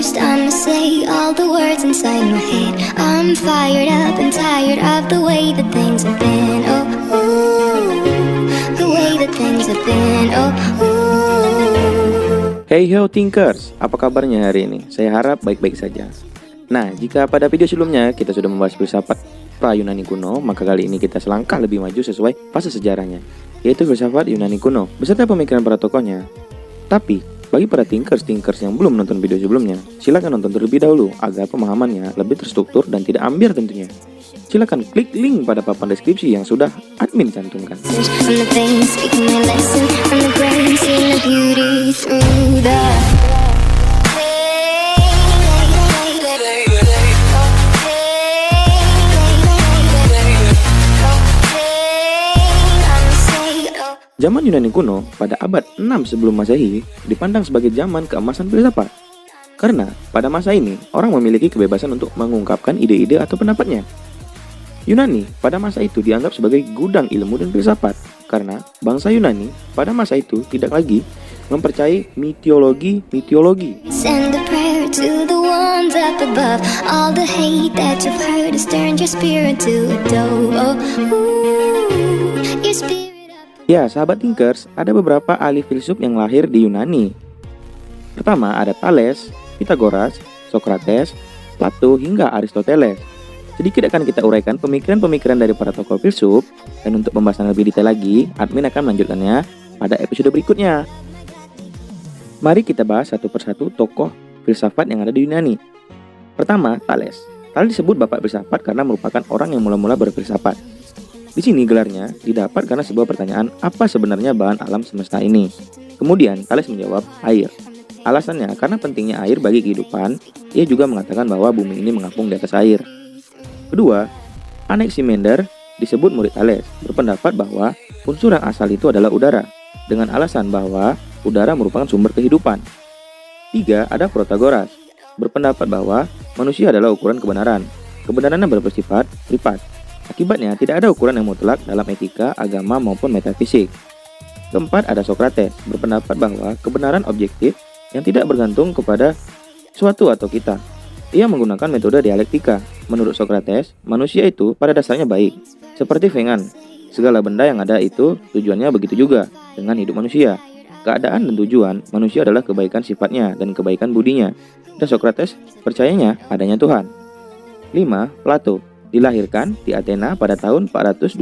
first I'ma say all the words inside my head. I'm fired up and tired of the way that things have been. Oh, ooh, the way that things have been. Oh, ooh. Hey ho Thinkers, apa kabarnya hari ini? Saya harap baik-baik saja. Nah, jika pada video sebelumnya kita sudah membahas filsafat pra-Yunani kuno, maka kali ini kita selangkah lebih maju sesuai fase sejarahnya, yaitu filsafat Yunani kuno, beserta pemikiran para tokohnya. Tapi, bagi para thinkers yang belum menonton video sebelumnya, silakan nonton terlebih dahulu agar pemahamannya lebih terstruktur dan tidak ambiar tentunya. Silakan klik link pada papan deskripsi yang sudah admin cantumkan. Zaman Yunani kuno pada abad 6 sebelum Masehi dipandang sebagai zaman keemasan filsafat. Karena pada masa ini orang memiliki kebebasan untuk mengungkapkan ide-ide atau pendapatnya. Yunani pada masa itu dianggap sebagai gudang ilmu dan filsafat karena bangsa Yunani pada masa itu tidak lagi mempercayai mitologi. Send a prayer to the ones up above. All the hate that you've heard has turned your spirit to a dove. Oh, ooh, your spirit. Ya, sahabat thinkers, ada beberapa ahli filsuf yang lahir di Yunani. Pertama ada Thales, Pythagoras, Socrates, Plato hingga Aristoteles. Sedikit akan kita uraikan pemikiran-pemikiran dari para tokoh filsuf, dan untuk pembahasan lebih detail lagi, admin akan melanjutkannya pada episode berikutnya. Mari kita bahas satu persatu tokoh filsafat yang ada di Yunani. Pertama, Thales. Thales disebut bapak filsafat karena merupakan orang yang mula-mula berfilsafat. Di sini gelarnya didapat karena sebuah pertanyaan, apa sebenarnya bahan alam semesta ini? Kemudian Thales menjawab, air. Alasannya karena pentingnya air bagi kehidupan, ia juga mengatakan bahwa bumi ini mengapung di atas air. Kedua, Anaximander disebut murid Thales, berpendapat bahwa unsur yang asal itu adalah udara, dengan alasan bahwa udara merupakan sumber kehidupan. Tiga, ada Protagoras, berpendapat bahwa manusia adalah ukuran kebenaran. Kebenarannya bersifat privat. Akibatnya, tidak ada ukuran yang mutlak dalam etika, agama, maupun metafisik. Keempat, ada Socrates, berpendapat bahwa kebenaran objektif yang tidak bergantung kepada suatu atau kita. Ia menggunakan metode dialektika. Menurut Socrates, manusia itu pada dasarnya baik, seperti Vengan. Segala benda yang ada itu tujuannya begitu juga dengan hidup manusia. Keadaan dan tujuan manusia adalah kebaikan sifatnya dan kebaikan budinya. Dan Socrates percayanya adanya Tuhan. 5. Plato dilahirkan di Athena pada tahun 427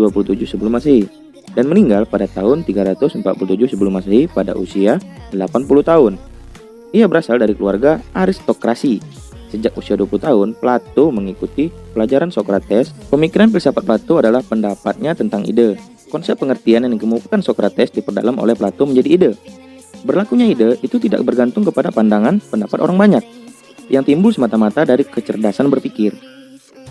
sebelum Masehi dan meninggal pada tahun 347 sebelum Masehi pada usia 80 tahun. Ia berasal dari keluarga aristokrasi. Sejak usia 20 tahun, Plato mengikuti pelajaran Socrates. Pemikiran filsafat Plato adalah pendapatnya tentang ide. Konsep pengertian yang dikemukakan Socrates diperdalam oleh Plato menjadi ide. Berlakunya ide itu tidak bergantung kepada pandangan pendapat orang banyak, yang timbul semata-mata dari kecerdasan berpikir.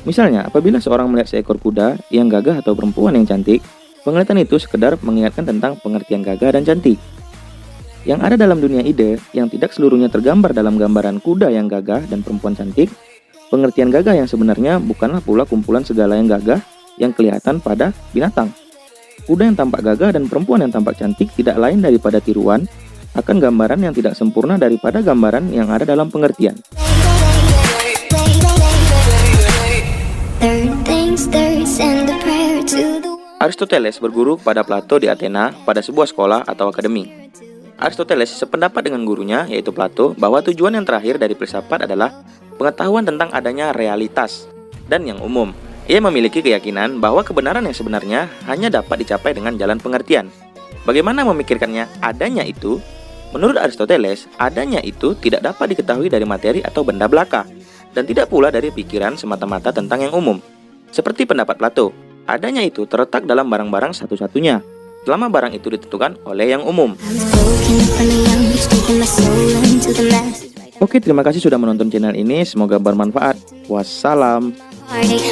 Misalnya, apabila seorang melihat seekor kuda yang gagah atau perempuan yang cantik, penglihatan itu sekedar mengingatkan tentang pengertian gagah dan cantik. Yang ada dalam dunia ide, yang tidak seluruhnya tergambar dalam gambaran kuda yang gagah dan perempuan cantik, pengertian gagah yang sebenarnya bukanlah pula kumpulan segala yang gagah yang kelihatan pada binatang. Kuda yang tampak gagah dan perempuan yang tampak cantik tidak lain daripada tiruan akan gambaran yang tidak sempurna daripada gambaran yang ada dalam pengertian. Aristoteles berguru kepada Plato di Athena pada sebuah sekolah atau akademi. Aristoteles sependapat dengan gurunya, yaitu Plato, bahwa tujuan yang terakhir dari filsafat adalah pengetahuan tentang adanya realitas dan yang umum. Ia memiliki keyakinan bahwa kebenaran yang sebenarnya hanya dapat dicapai dengan jalan pengertian. Bagaimana memikirkannya adanya itu? Menurut Aristoteles, adanya itu tidak dapat diketahui dari materi atau benda belaka, dan tidak pula dari pikiran semata-mata tentang yang umum. Seperti pendapat Plato, adanya itu terletak dalam barang-barang satu-satunya, selama barang itu ditentukan oleh yang umum. Oke, terima kasih sudah menonton channel ini, semoga bermanfaat. Wassalam.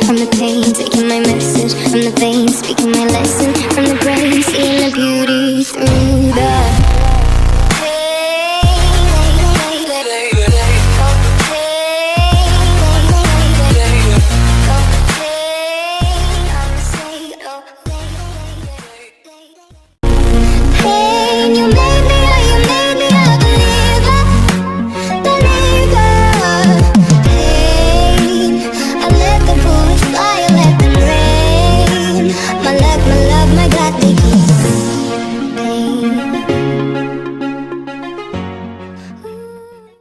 From the pain, taking my message from the veins, speaking my lesson from the brain, seeing the beauty through the